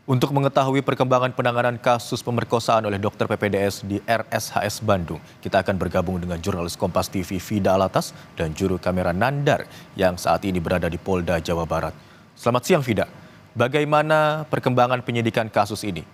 Untuk mengetahui perkembangan penanganan kasus pemerkosaan oleh dokter PPDS di RSHS Bandung, kita akan bergabung dengan jurnalis Kompas TV Vida Alatas dan juru kamera Nandar yang saat ini berada di Polda Jawa Barat. Selamat siang Vida, bagaimana perkembangan penyidikan kasus ini?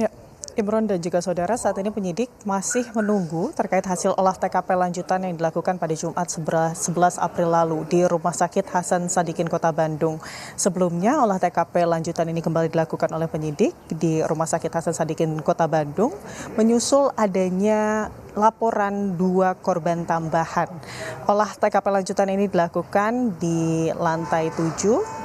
Ya, Imron dan juga saudara, saat ini penyidik masih menunggu terkait hasil olah TKP lanjutan yang dilakukan pada Jumat 11 April lalu di Rumah Sakit Hasan Sadikin Kota Bandung. Sebelumnya, olah TKP lanjutan ini kembali dilakukan oleh penyidik di Rumah Sakit Hasan Sadikin Kota Bandung, menyusul adanya laporan 2 korban tambahan. Olah TKP lanjutan ini dilakukan di lantai 7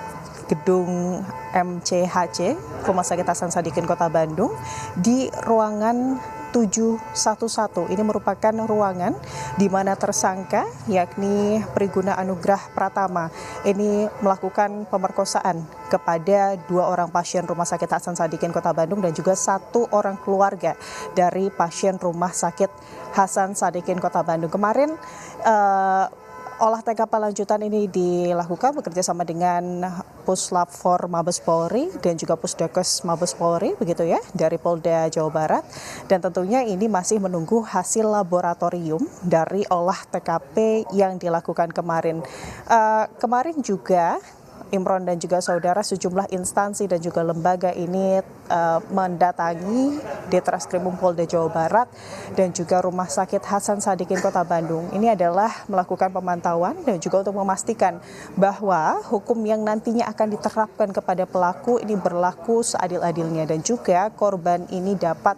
Gedung MCHC, Rumah Sakit Hasan Sadikin Kota Bandung, di ruangan 711. Ini merupakan ruangan di mana tersangka, yakni Priguna Anugrah Pratama, ini melakukan pemerkosaan kepada 2 orang pasien Rumah Sakit Hasan Sadikin Kota Bandung dan juga 1 orang keluarga dari pasien Rumah Sakit Hasan Sadikin Kota Bandung. Kemarin olah TKP lanjutan ini dilakukan bekerja sama dengan Puslap 4 Mabes Polri dan juga Pusdokes Mabes Polri, begitu ya, dari Polda Jawa Barat. Dan tentunya ini masih menunggu hasil laboratorium dari olah TKP yang dilakukan kemarin. Kemarin juga Imron dan juga saudara, sejumlah instansi dan juga lembaga ini mendatangi Ditreskrimum Polda Jawa Barat dan juga Rumah Sakit Hasan Sadikin Kota Bandung. Ini adalah melakukan pemantauan dan juga untuk memastikan bahwa hukum yang nantinya akan diterapkan kepada pelaku ini berlaku seadil-adilnya dan juga korban ini dapat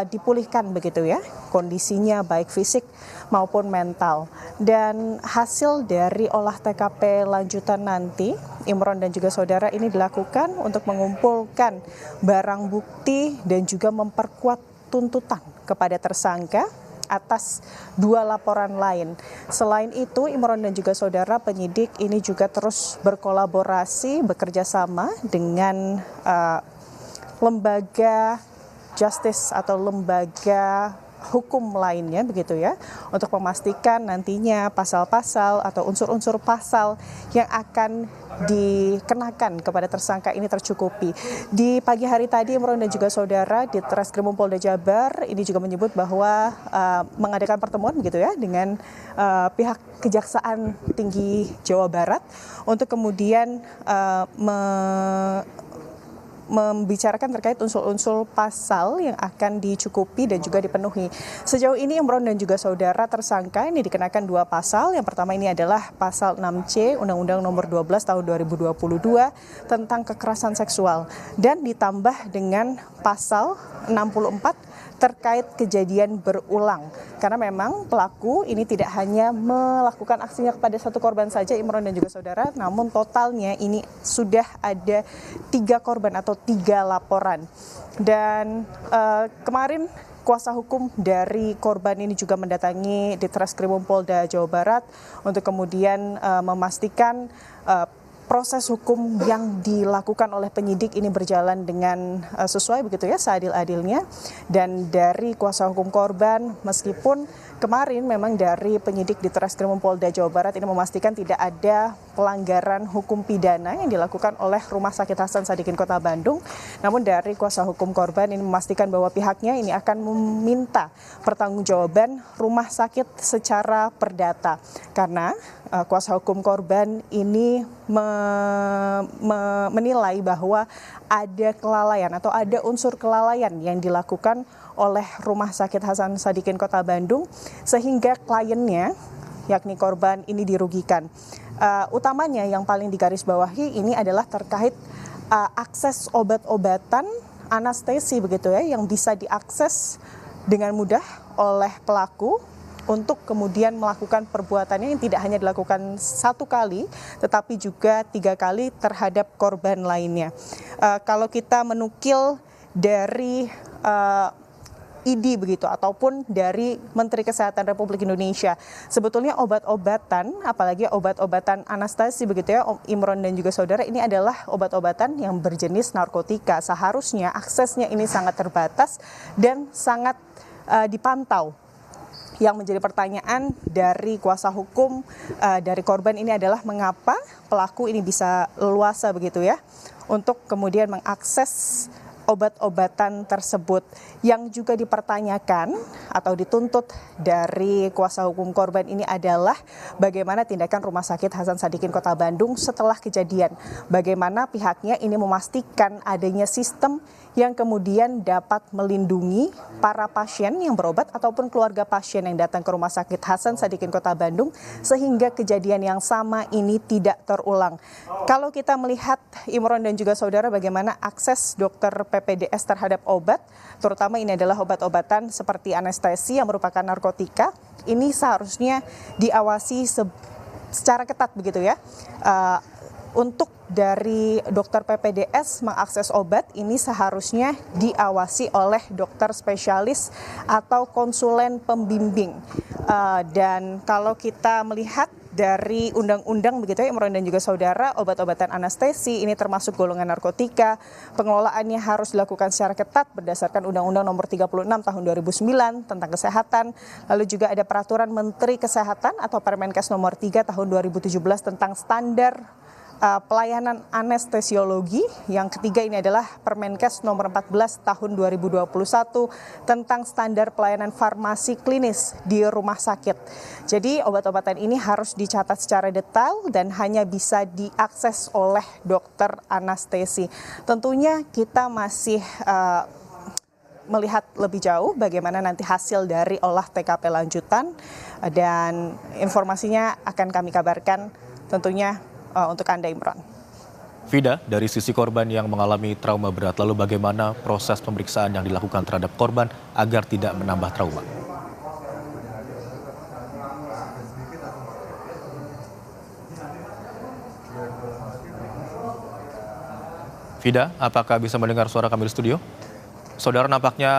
dipulihkan, begitu ya, kondisinya baik fisik maupun mental. Dan hasil dari olah TKP lanjutan nanti, Imron dan juga saudara, ini dilakukan untuk mengumpulkan barang bukti dan juga memperkuat tuntutan kepada tersangka atas 2 laporan lain. Selain itu, Imron dan juga saudara, penyidik ini juga terus berkolaborasi, bekerja sama dengan lembaga justice atau lembaga hukum lainnya, begitu ya, untuk memastikan nantinya pasal-pasal atau unsur-unsur pasal yang akan dikenakan kepada tersangka ini tercukupi. Di pagi hari tadi, Imron dan juga saudara, di Ditreskrimum Polda Jabar ini juga menyebut bahwa mengadakan pertemuan, begitu ya, dengan pihak Kejaksaan Tinggi Jawa Barat untuk kemudian membicarakan terkait unsur-unsur pasal yang akan dicukupi dan juga dipenuhi. Sejauh ini Imron dan juga saudara, tersangka ini dikenakan 2 pasal. Yang pertama ini adalah pasal 6C Undang-Undang Nomor 12 Tahun 2022 tentang kekerasan seksual dan ditambah dengan pasal 64 terkait kejadian berulang. Karena memang pelaku ini tidak hanya melakukan aksinya kepada 1 korban saja, Imron dan juga saudara, namun totalnya ini sudah ada 3 korban atau 3 laporan. Dan kemarin kuasa hukum dari korban ini juga mendatangi Ditreskrimum Polda Jawa Barat untuk kemudian memastikan proses hukum yang dilakukan oleh penyidik ini berjalan dengan sesuai, begitu ya, seadil-adilnya. Dan dari kuasa hukum korban, meskipun kemarin memang dari penyidik Ditreskrimum Polda Jawa Barat ini memastikan tidak ada pelanggaran hukum pidana yang dilakukan oleh Rumah Sakit Hasan Sadikin Kota Bandung, namun dari kuasa hukum korban ini memastikan bahwa pihaknya ini akan meminta pertanggungjawaban rumah sakit secara perdata, karena kuasa hukum korban ini menilai bahwa ada kelalaian atau ada unsur kelalaian yang dilakukan oleh Rumah Sakit Hasan Sadikin Kota Bandung sehingga kliennya, yakni korban, ini dirugikan. Utamanya yang paling digarisbawahi ini adalah terkait akses obat-obatan anestesi, begitu ya, yang bisa diakses dengan mudah oleh pelaku untuk kemudian melakukan perbuatannya yang tidak hanya dilakukan 1 kali, tetapi juga 3 kali terhadap korban lainnya. Kalau kita menukil dari ID, begitu, ataupun dari Menteri Kesehatan Republik Indonesia, sebetulnya obat-obatan, apalagi obat-obatan anestesi, begitu ya, Imron dan juga saudara, ini adalah obat-obatan yang berjenis narkotika. Seharusnya aksesnya ini sangat terbatas dan sangat dipantau yang menjadi pertanyaan dari kuasa hukum dari korban ini adalah mengapa pelaku ini bisa leluasa begitu ya untuk kemudian mengakses obat-obatan tersebut. Yang juga dipertanyakan atau dituntut dari kuasa hukum korban ini adalah bagaimana tindakan Rumah Sakit Hasan Sadikin Kota Bandung setelah kejadian. Bagaimana pihaknya ini memastikan adanya sistem yang kemudian dapat melindungi para pasien yang berobat ataupun keluarga pasien yang datang ke Rumah Sakit Hasan Sadikin Kota Bandung sehingga kejadian yang sama ini tidak terulang. Kalau kita melihat Imron dan juga saudara bagaimana akses dokter PPDS terhadap obat, terutama ini adalah obat-obatan seperti anestesi yang merupakan narkotika, ini seharusnya diawasi secara ketat begitu ya. Untuk dari dokter PPDS mengakses obat ini seharusnya diawasi oleh dokter spesialis atau konsulen pembimbing. Dan kalau kita melihat dari undang-undang begitu ya Imron dan juga saudara, obat-obatan anestesi ini termasuk golongan narkotika, pengelolaannya harus dilakukan secara ketat berdasarkan Undang-Undang Nomor 36 Tahun 2009 tentang kesehatan. Lalu juga ada Peraturan Menteri Kesehatan atau Permenkes Nomor 3 Tahun 2017 tentang standar pelayanan anestesiologi. Yang ketiga ini adalah Permenkes Nomor 14 Tahun 2021 tentang standar pelayanan farmasi klinis di rumah sakit. Jadi obat-obatan ini harus dicatat secara detail dan hanya bisa diakses oleh dokter anestesi. Tentunya kita masih melihat lebih jauh bagaimana nanti hasil dari olah TKP lanjutan dan informasinya akan kami kabarkan tentunya untuk Anda, Imron. Vida, dari sisi korban yang mengalami trauma berat, lalu bagaimana proses pemeriksaan yang dilakukan terhadap korban agar tidak menambah trauma? Vida, apakah bisa mendengar suara kami di studio? Saudara, nampaknya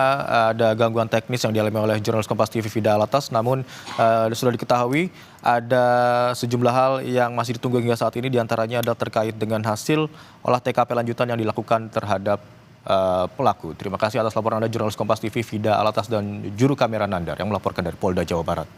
ada gangguan teknis yang dialami oleh jurnalis Kompas TV Vida Alatas, namun sudah diketahui ada sejumlah hal yang masih ditunggu hingga saat ini, diantaranya adalah terkait dengan hasil olah TKP lanjutan yang dilakukan terhadap pelaku. Terima kasih atas laporan Anda, jurnalis Kompas TV Vida Alatas dan juru kamera Nandar yang melaporkan dari Polda Jawa Barat.